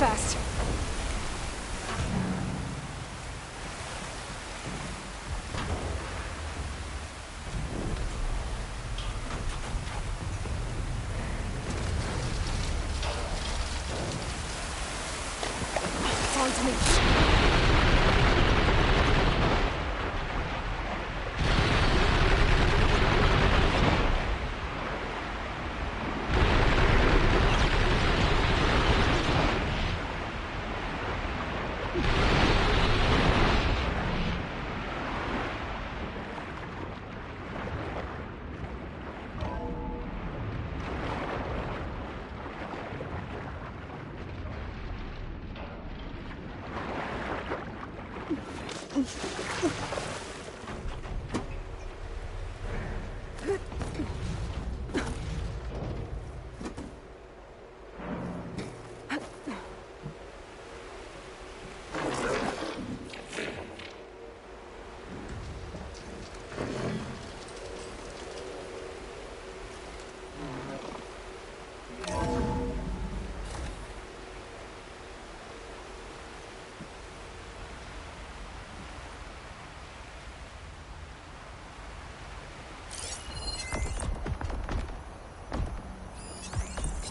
fast. It's on to me.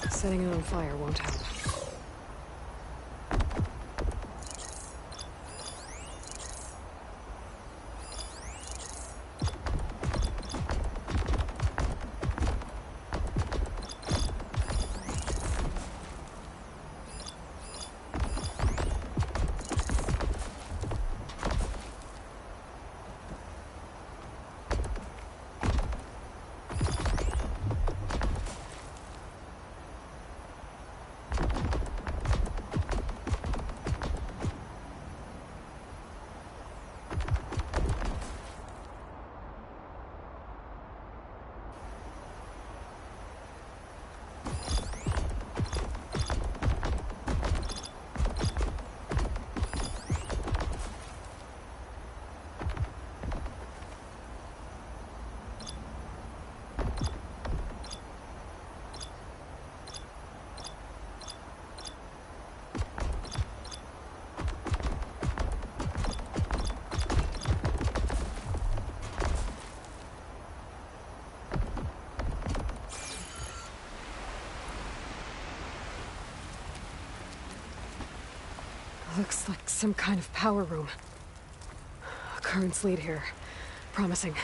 Setting it on fire won't help. Looks like some kind of power room. Currents lead here. Promising.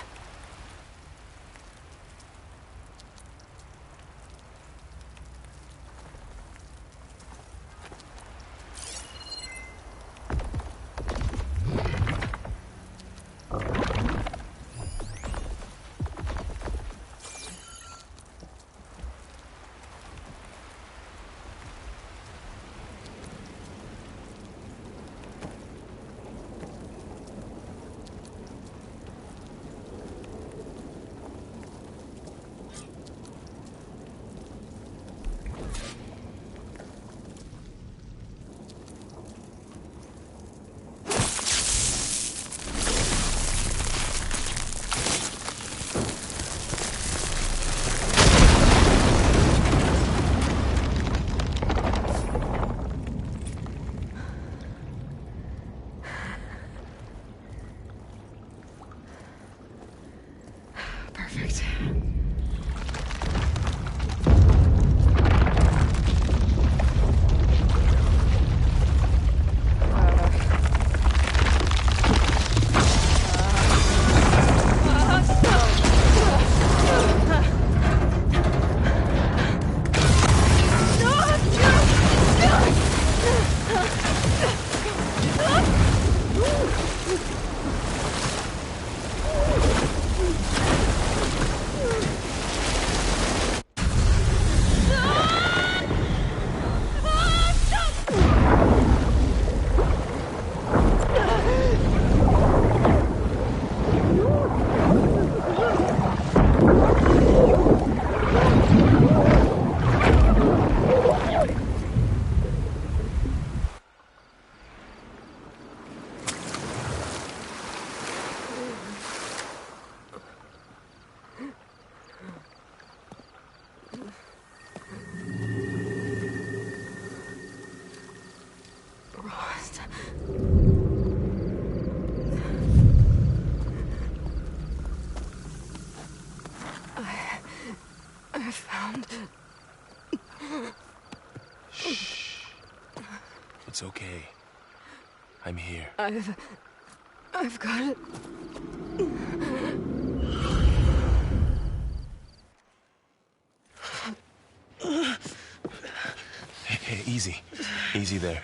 Perfect. around. Shh. It's okay. I'm here. I've got it. Hey, easy. Easy there.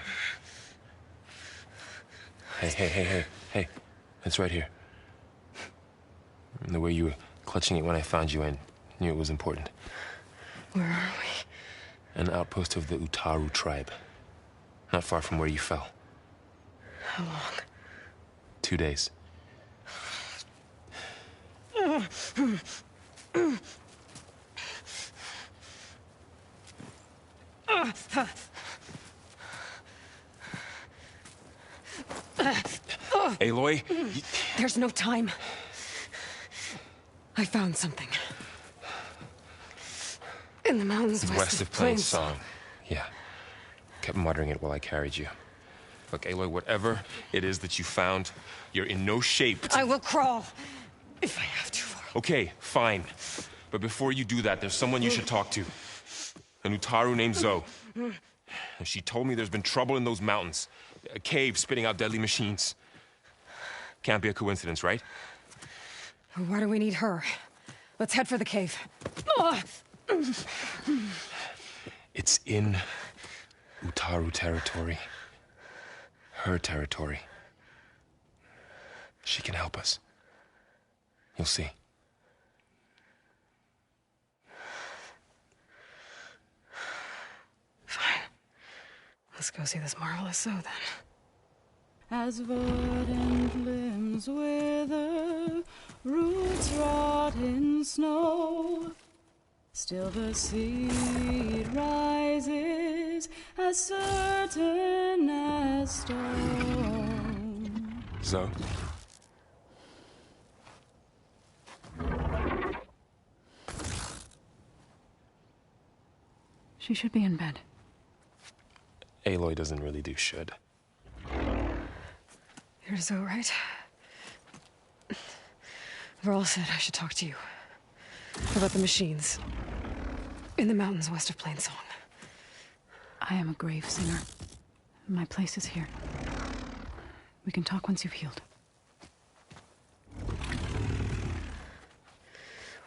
Hey. It's right here. The way you were clutching it when I found you, I knew it was important. Where are we? An outpost of the Utaru tribe. Not far from where you fell. How long? 2 days. Aloy? There's no time. I found something. In the mountains West of Plainsong. Yeah. Kept muttering it while I carried you. Look, Aloy, whatever it is that you found, you're in no shape to... I will crawl, if I have to. Okay, fine. But before you do that, there's someone you should talk to. An Utaru named Zoe. And she told me there's been trouble in those mountains. A cave spitting out deadly machines. Can't be a coincidence, right? Why do we need her? Let's head for the cave. It's in Utaru territory. Her territory. She can help us. You'll see. Fine. Let's go see this marvelous Zoe, then. As verdant limbs wither, roots rot in snow, still the seed rises as certain as stone. Zoe? She should be in bed. Aloy doesn't really do should. You're Zoe, right? Varl said I should talk to you. About the machines. In the mountains west of Plainsong. I am a grave singer. My place is here. We can talk once you've healed.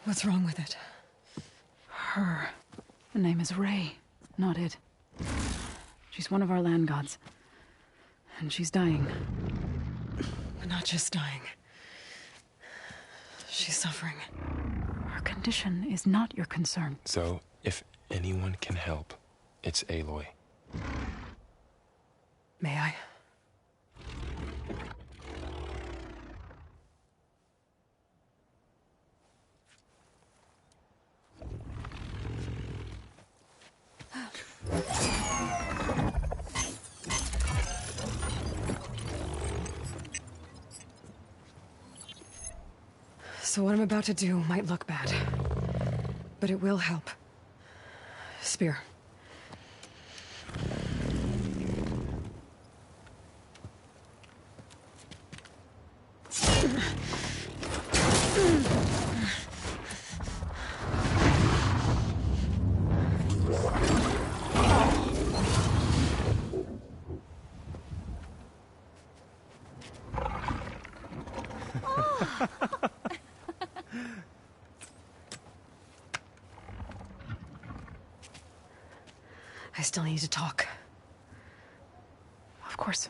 What's wrong with it? Her. The name is Ray, not it. She's one of our land gods. And she's dying. Not just dying. She's suffering. Her condition is not your concern. So, if anyone can help, it's Aloy. May I? So what I'm about to do might look bad, but it will help. Spear. I still need to talk. Of course.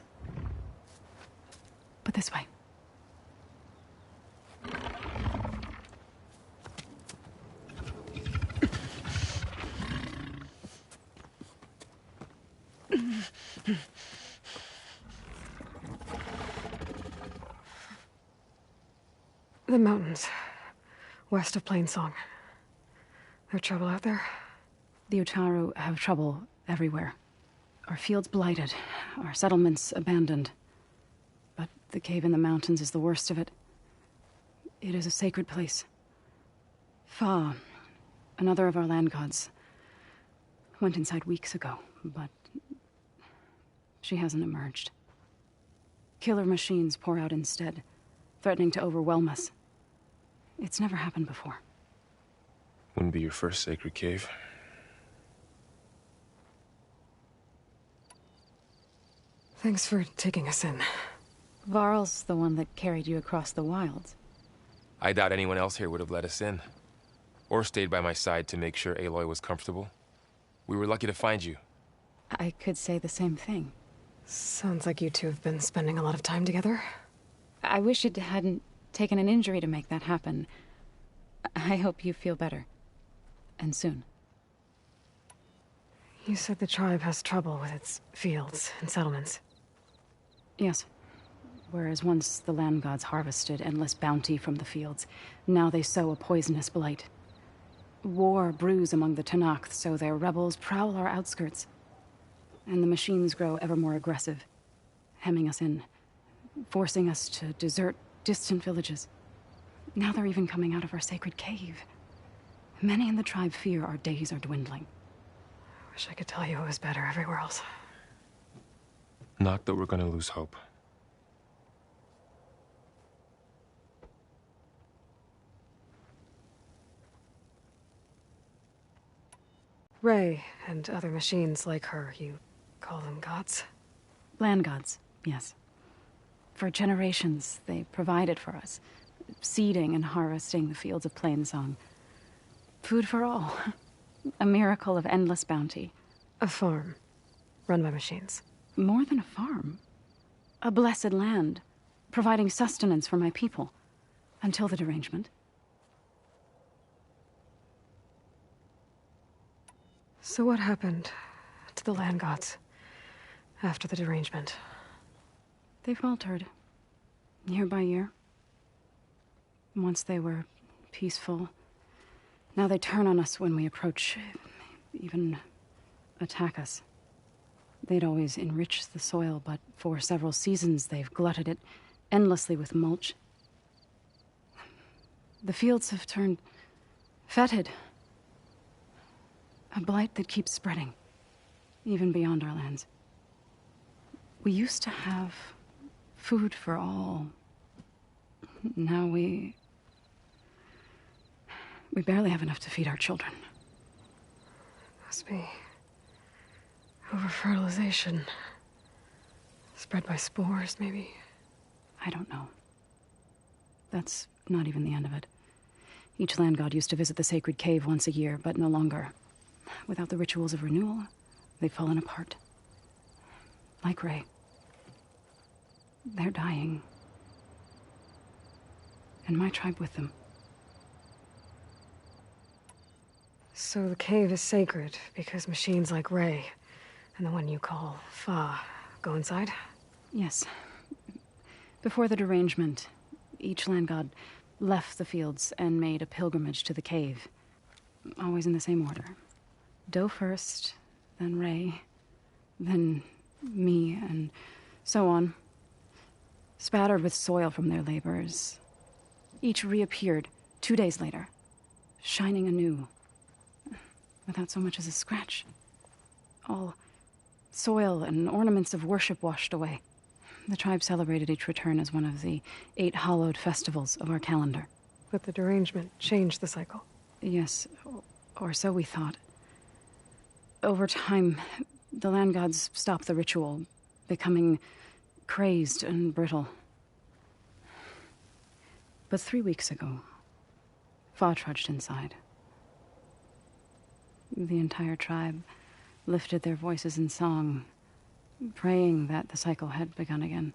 But this way. The mountains, west of Plainsong. There trouble out there? The Utaru have trouble everywhere. Our fields blighted, our settlements abandoned. But the cave in the mountains is the worst of it. It is a sacred place. Fa, another of our land gods, went inside weeks ago, but she hasn't emerged. Killer machines pour out instead, threatening to overwhelm us. It's never happened before. Wouldn't be your first sacred cave. Thanks for taking us in. Varl's the one that carried you across the wilds. I doubt anyone else here would have let us in. Or stayed by my side to make sure Aloy was comfortable. We were lucky to find you. I could say the same thing. Sounds like you two have been spending a lot of time together. I wish it hadn't taken an injury to make that happen. I hope you feel better. And soon. You said the tribe has trouble with its fields and settlements. Yes. Whereas once the land gods harvested endless bounty from the fields, now they sow a poisonous blight. War brews among the Tenakth, so their rebels prowl our outskirts. And the machines grow ever more aggressive, hemming us in, forcing us to desert distant villages. Now they're even coming out of our sacred cave. Many in the tribe fear our days are dwindling. I wish I could tell you it was better everywhere else. Not that we're gonna lose hope. Ray and other machines like her, you call them gods? Land gods, yes. For generations, they provided for us, seeding and harvesting the fields of Plainsong. Food for all. A miracle of endless bounty. A farm, run by machines. More than a farm. A blessed land, providing sustenance for my people. Until the derangement. So what happened to the land gods after the derangement? They faltered, year by year. Once they were peaceful. Now they turn on us when we approach, even attack us. They'd always enriched the soil, but for several seasons they've glutted it endlessly with mulch. The fields have turned fetid. A blight that keeps spreading, even beyond our lands. We used to have food for all. Now we barely have enough to feed our children. Must be over-fertilization. Spread by spores, maybe? I don't know. That's not even the end of it. Each land god used to visit the sacred cave once a year, but no longer. Without the rituals of renewal, they've fallen apart. Like Ray. They're dying. And my tribe with them. So the cave is sacred because machines like Ray and the one you call Fa go inside? Yes. Before the derangement, each land god left the fields and made a pilgrimage to the cave. Always in the same order. Doe first, then Ray, then me, and so on. Spattered with soil from their labors. Each reappeared 2 days later, shining anew, without so much as a scratch. All soil and ornaments of worship washed away. The tribe celebrated each return as one of the 8 hallowed festivals of our calendar. But the derangement changed the cycle. Yes, or so we thought. Over time, the land gods stopped the ritual, becoming crazed and brittle. But 3 weeks ago, Fa trudged inside. The entire tribe lifted their voices in song, praying that the cycle had begun again.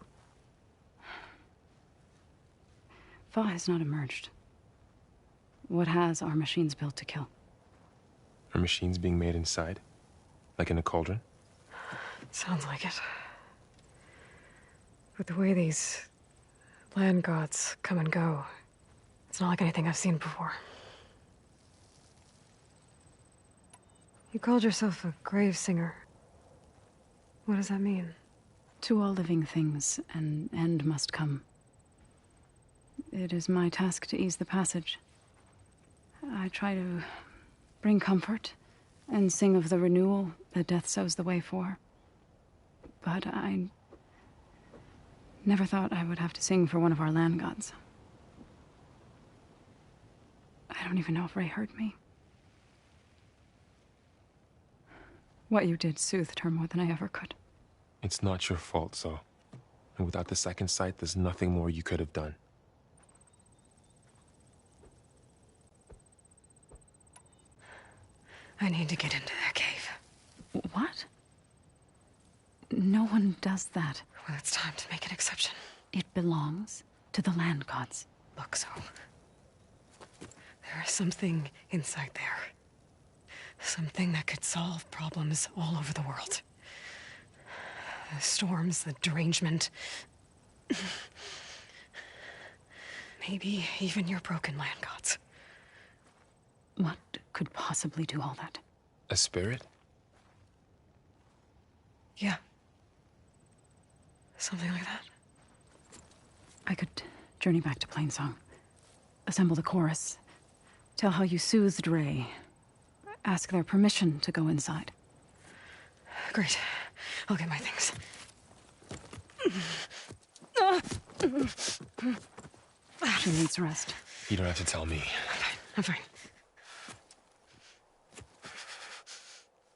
Fa has not emerged. What has are machines built to kill? Are machines being made inside? Like in a cauldron? Sounds like it. But the way these land gods come and go, it's not like anything I've seen before. You called yourself a grave singer. What does that mean? To all living things, an end must come. It is my task to ease the passage. I try to bring comfort and sing of the renewal that death sows the way for. But I never thought I would have to sing for one of our land gods. I don't even know if Ray heard me. What you did soothed her more than I ever could. It's not your fault, Zoe. And without the second sight, there's nothing more you could have done. I need to get into that cave. What? No one does that. Well, it's time to make an exception. It belongs to the land gods. Look, Zoe. There is something inside there. Something that could solve problems all over the world. The storms, the derangement. Maybe even your broken land gods. What could possibly do all that? A spirit? Yeah. Something like that. I could journey back to Plainsong. Assemble the chorus. Tell how you soothed Ray. Ask their permission to go inside. Great. I'll get my things. She needs rest. You don't have to tell me. I'm fine.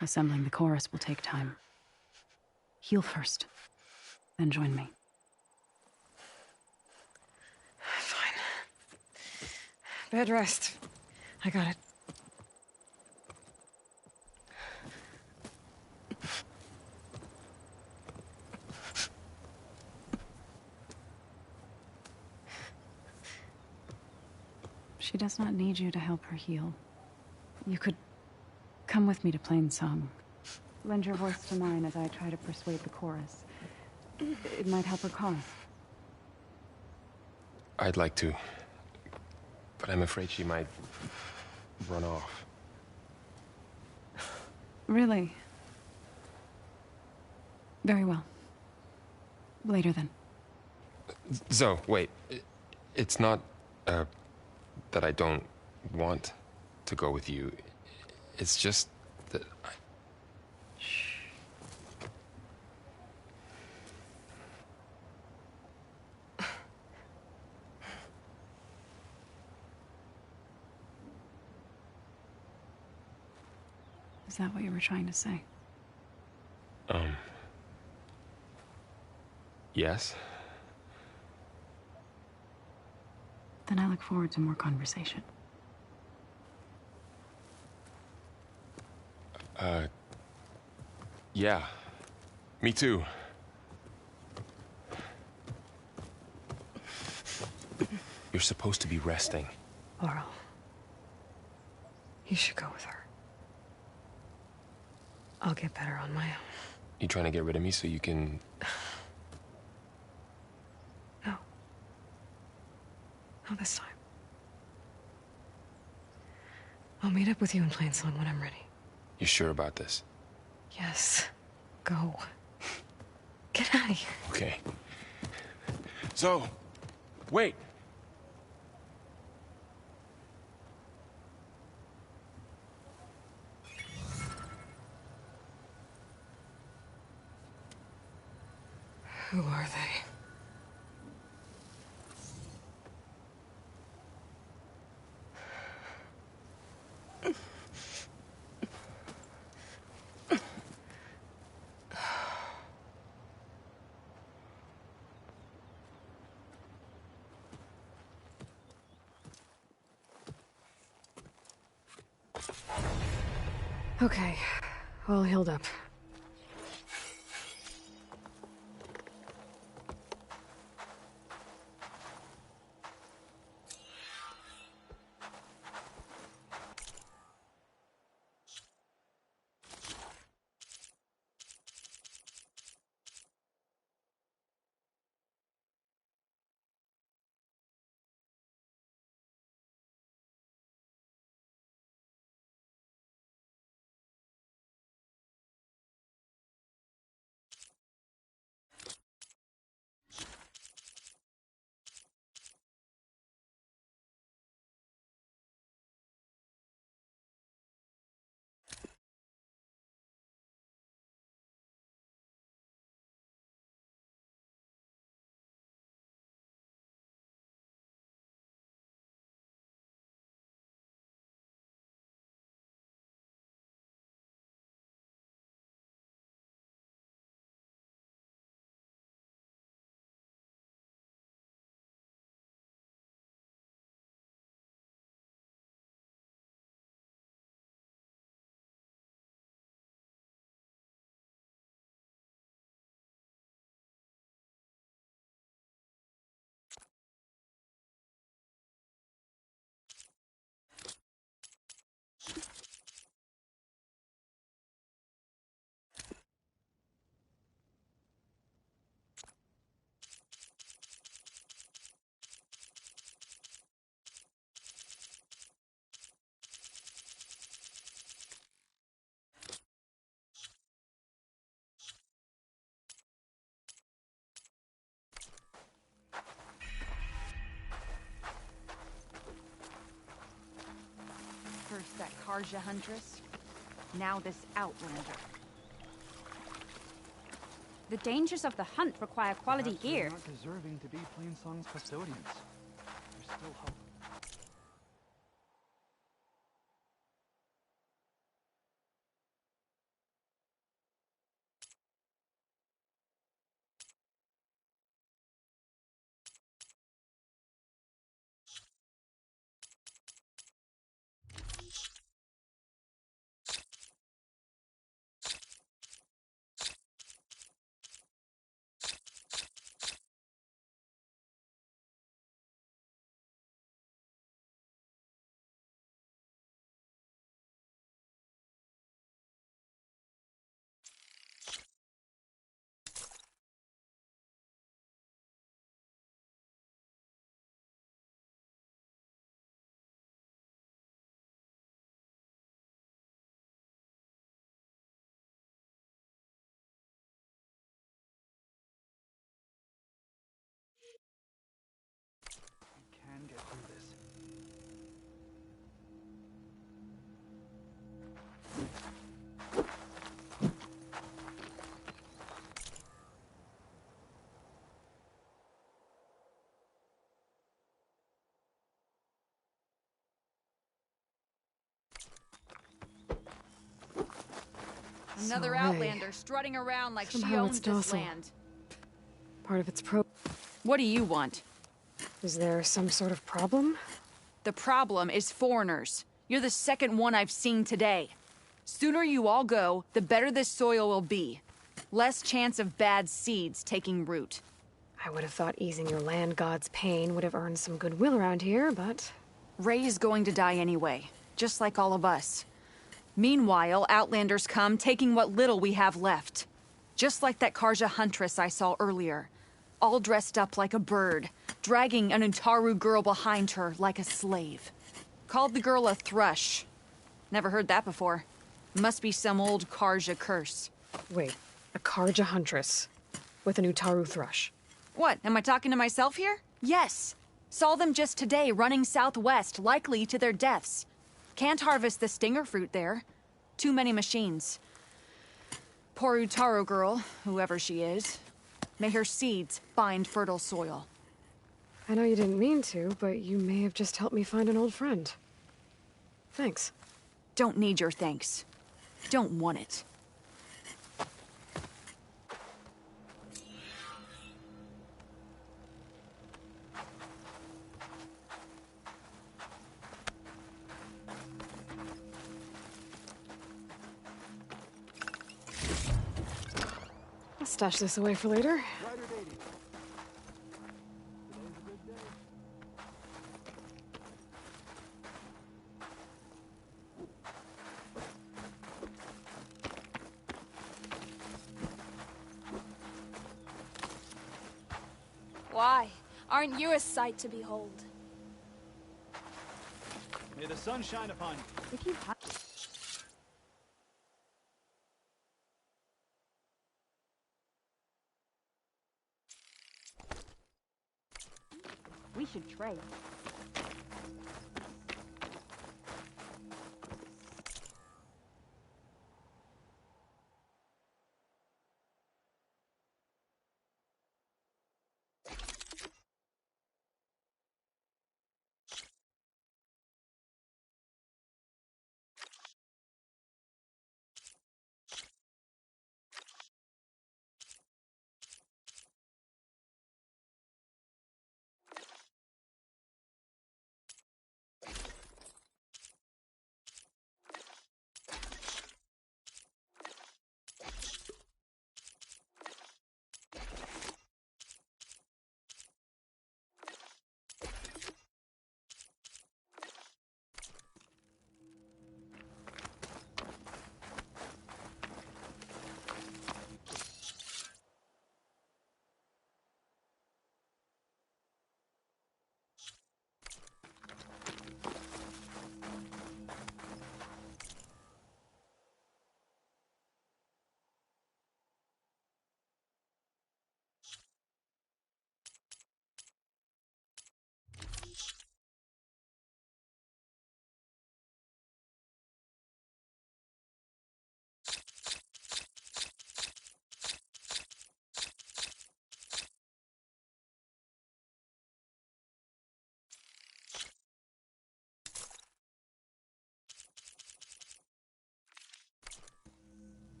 Assembling the chorus will take time. Heal first, then join me. Fine. Bed rest. I got it. She does not need you to help her heal. You could come with me to Plainsong. Lend your voice to mine as I try to persuade the chorus. It might help her cause. I'd like to. But I'm afraid she might run off. Really? Very well. Later then. Zoe, wait. It's not, that I don't want to go with you. It's just that I... Shh. Is that what you were trying to say? Yes? Then I look forward to more conversation. Yeah. Me too. You're supposed to be resting. Laurel. You should go with her. I'll get better on my own. You trying to get rid of me so you can... No. Not this time. I'll meet up with you in Plainsong when I'm ready. You sure about this? Yes. Go. Get out of here. Okay. Zoe, wait! Who are they? Okay, all healed up. that Karja huntress. Now this Outlander. The dangers of the hunt require quality Perhaps they're gear. not deserving to be Plainsong's custodians. There's still hope. We can get through this. Another So, hey, Outlander strutting around like she somehow owns it's this docile. land. Part of its pro... What do you want? Is there some sort of problem? The problem is foreigners. You're the second one I've seen today. Sooner you all go, the better this soil will be. Less chance of bad seeds taking root. I would have thought easing your land god's pain would have earned some goodwill around here, but... Ray's going to die anyway, just like all of us. Meanwhile, Outlanders come, taking what little we have left. Just like that Karja huntress I saw earlier. All dressed up like a bird, dragging an Utaru girl behind her like a slave. Called the girl a thrush. Never heard that before. Must be some old Karja curse. Wait, a Karja huntress with an Utaru thrush. What, am I talking to myself here? Yes. Saw them just today running southwest, likely to their deaths. Can't harvest the stinger fruit there. Too many machines. Poor Utaru girl, whoever she is. May her seeds find fertile soil. I know you didn't mean to, but you may have just helped me find an old friend. Thanks. Don't need your thanks. Don't want it. I'll stash this away for later. Rider dating. Today's a good day. Why? Aren't you a sight to behold? May the sun shine upon you. If you We should trade.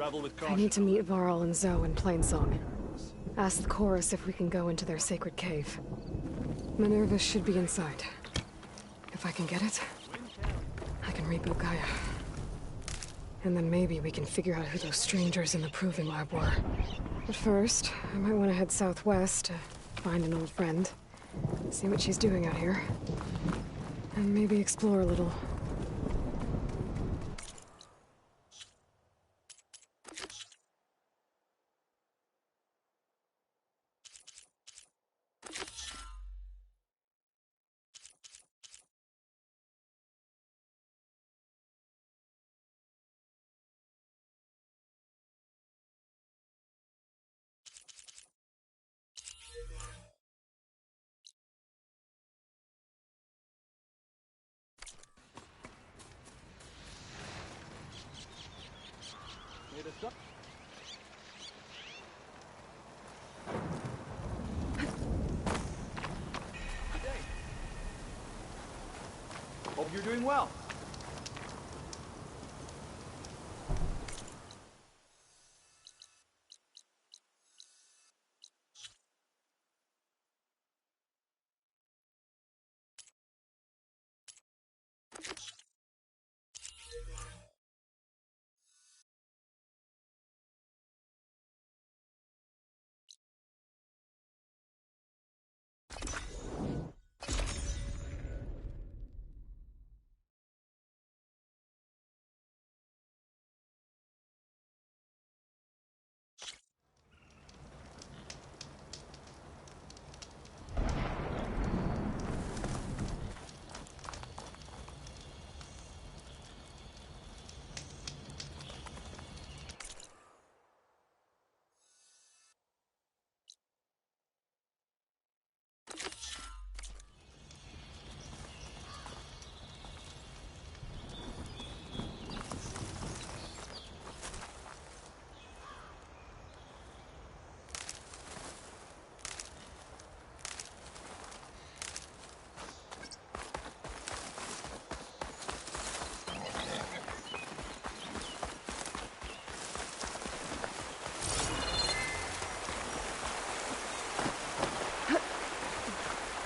travel with I caution. need to meet Varl and Zoe in Plainsong. Ask the chorus if we can go into their sacred cave. Minerva should be inside. If I can get it, I can reboot Gaia. And then maybe we can figure out who those strangers in the proving lab were. But first, I might want to head southwest to find an old friend. See what she's doing out here. And maybe explore a little. Made us up. Good day. Hope you're doing well.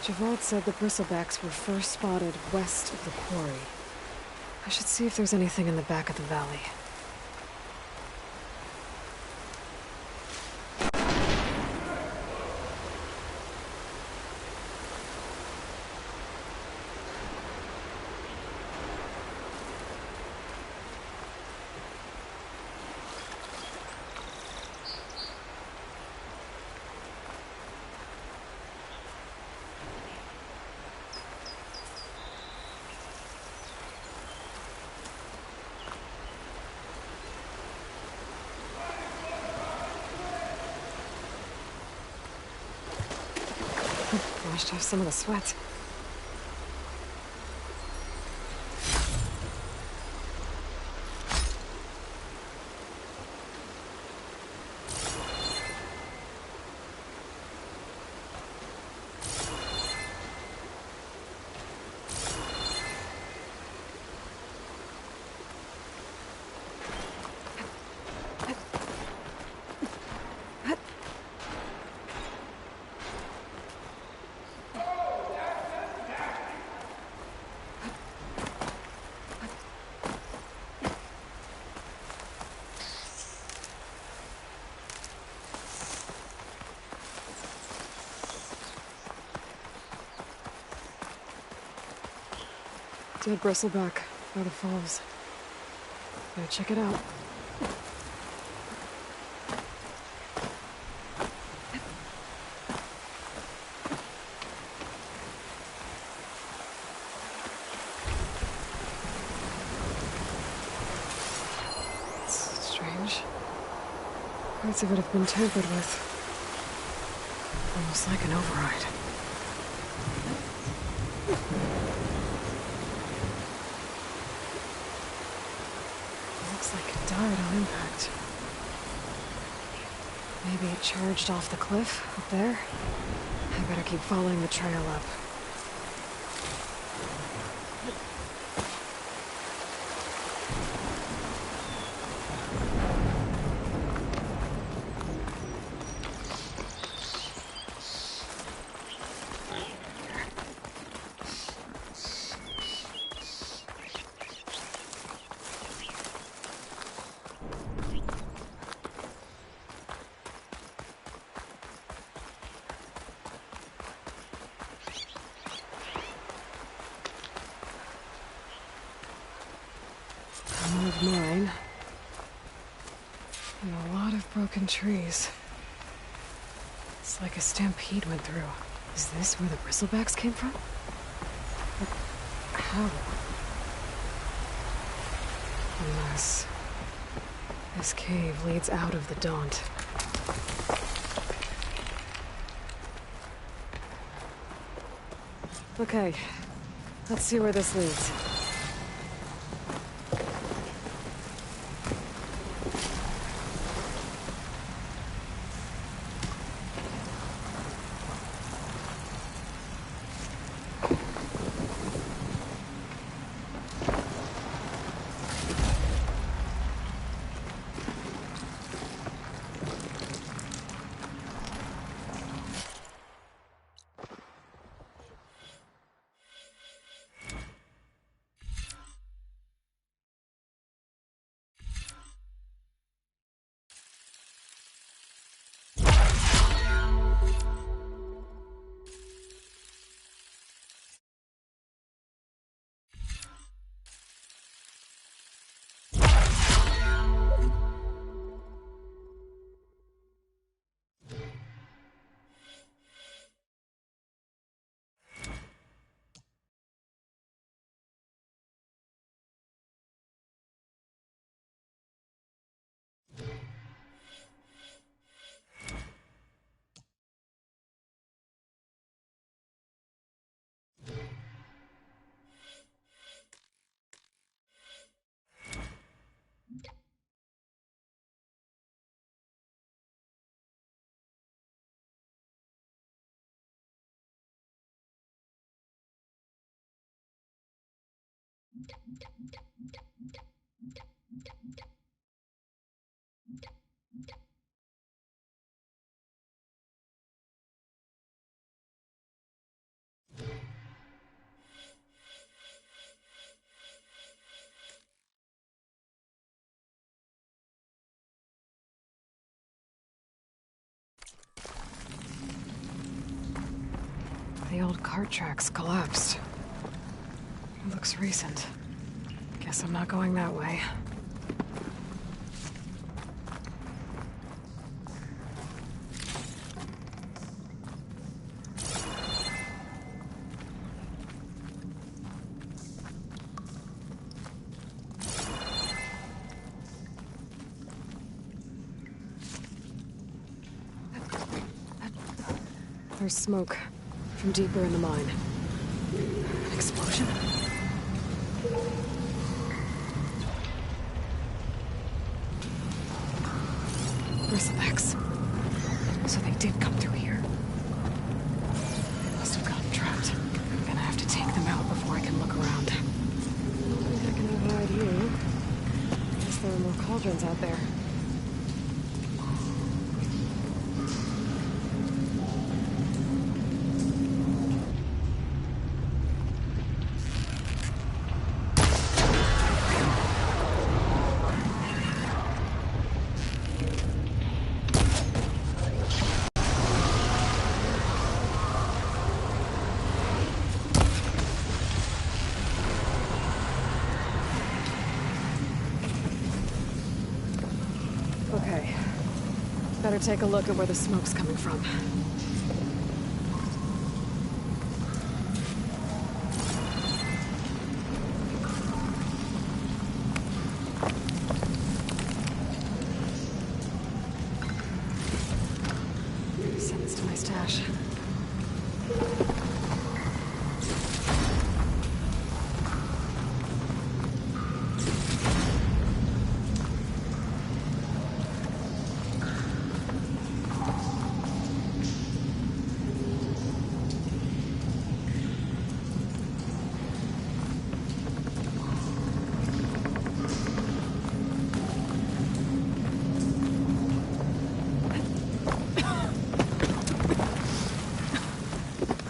Javod said the bristlebacks were first spotted west of the quarry. I should see if there's anything in the back of the valley. Washed off some of the sweat. Dead bristleback by the falls. Gotta check it out. It's strange. Parts of it have been tampered with. Almost like an override. Looks like it died on impact. Maybe it charged off the cliff up there. I better keep following the trail up. Broken trees. It's like a stampede went through. Is this where the bristlebacks came from? But how? Unless this cave leads out of the Daunt. Okay, let's see where this leads. The old cart tracks collapsed. It looks recent. Guess I'm not going that way. There's smoke from deeper in the mine. An explosion? Bristlebacks. So they did come through here. They must have gotten trapped. I'm gonna have to take them out before I can look around. I don't think I can avoid you. Guess there are more cauldrons out there. Okay. Better take a look at where the smoke's coming from. Send this to my stash.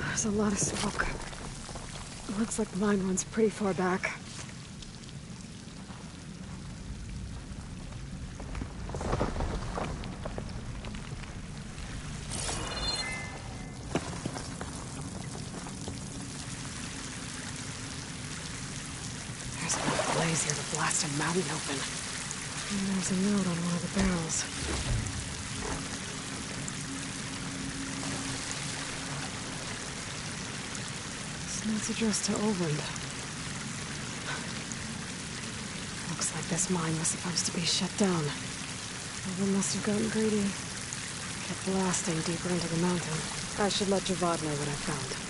There's a lot of smoke. It looks like the mine runs pretty far back. There's enough blaze here to blast a mountain open. And there's a note on one of the barrels. It's addressed to Ovlen. Looks like this mine was supposed to be shut down. Ovlen must have gotten greedy. Kept blasting deeper into the mountain. I should let Javad know what I found.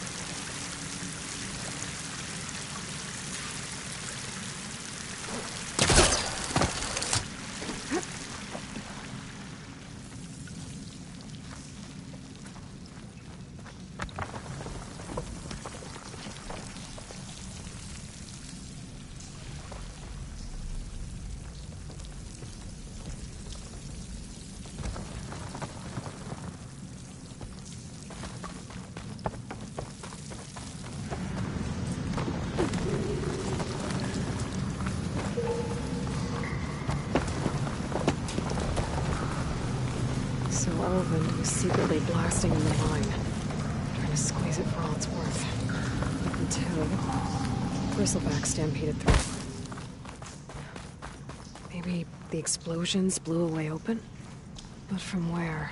So Ovlen was secretly blasting in the mine, trying to squeeze it for all it's worth. Until Bristleback stampeded through. Maybe the explosions blew a way open? But from where?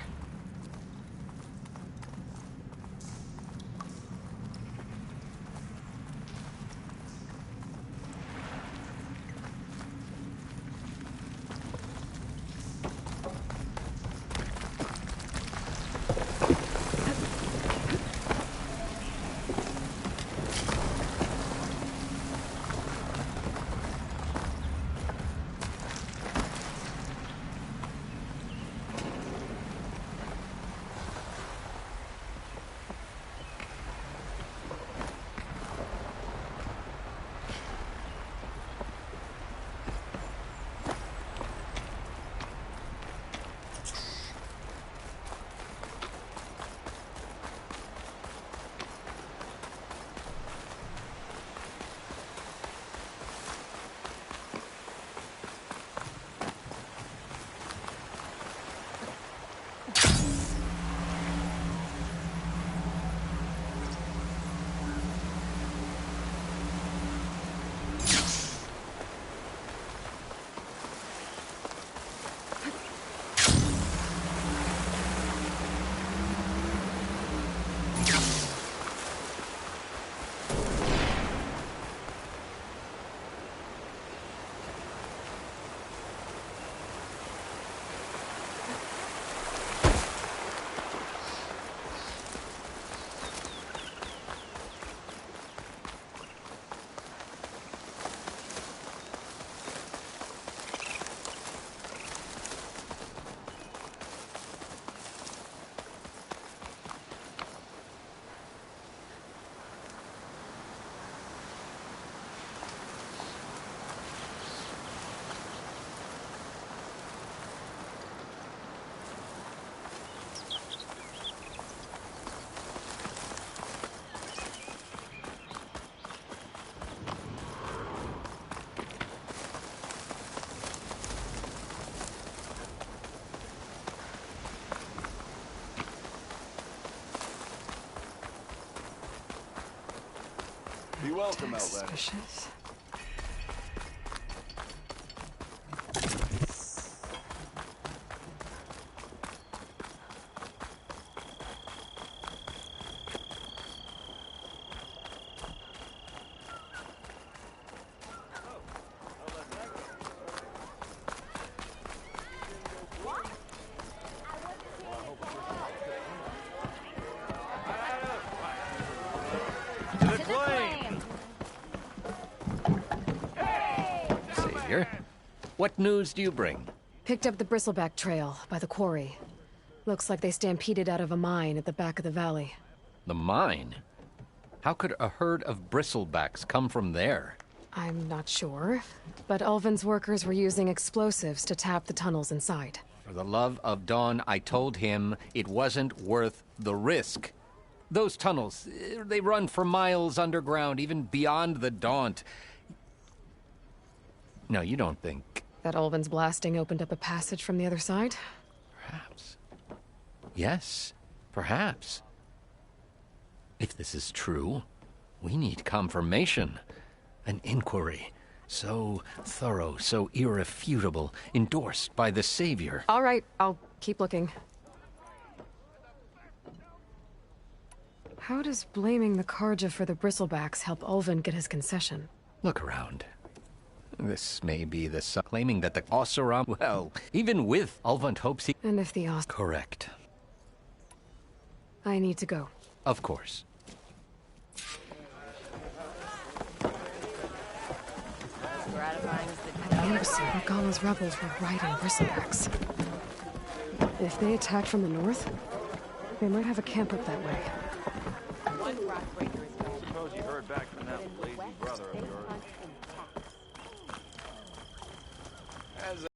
Be welcome, Ovlen. Suspicious. To the claim! Savior, what news do you bring? Picked up the Bristleback trail by the quarry. Looks like they stampeded out of a mine at the back of the valley. The mine? How could a herd of bristlebacks come from there? I'm not sure, but Ulvin's workers were using explosives to tap the tunnels inside. For the love of Dawn, I told him it wasn't worth the risk. Those tunnels, they run for miles underground, even beyond the Daunt. No, you don't think... That Ulvin's blasting opened up a passage from the other side? Perhaps. Yes, perhaps. If this is true, we need confirmation. An inquiry. So thorough, so irrefutable, endorsed by the Savior. All right, I'll keep looking. How does blaming the Karja for the bristlebacks help Ovlen get his concession? Look around. This may be the son claiming that the Oseram, well, even with Ulvund hopes he... And if the Os... Correct. I need to go. Of course. At the embassy, Regala's rebels were riding bristlebacks. If they attacked from the north, they might have a camp up that way. Suppose you heard back from that lazy brother of yours.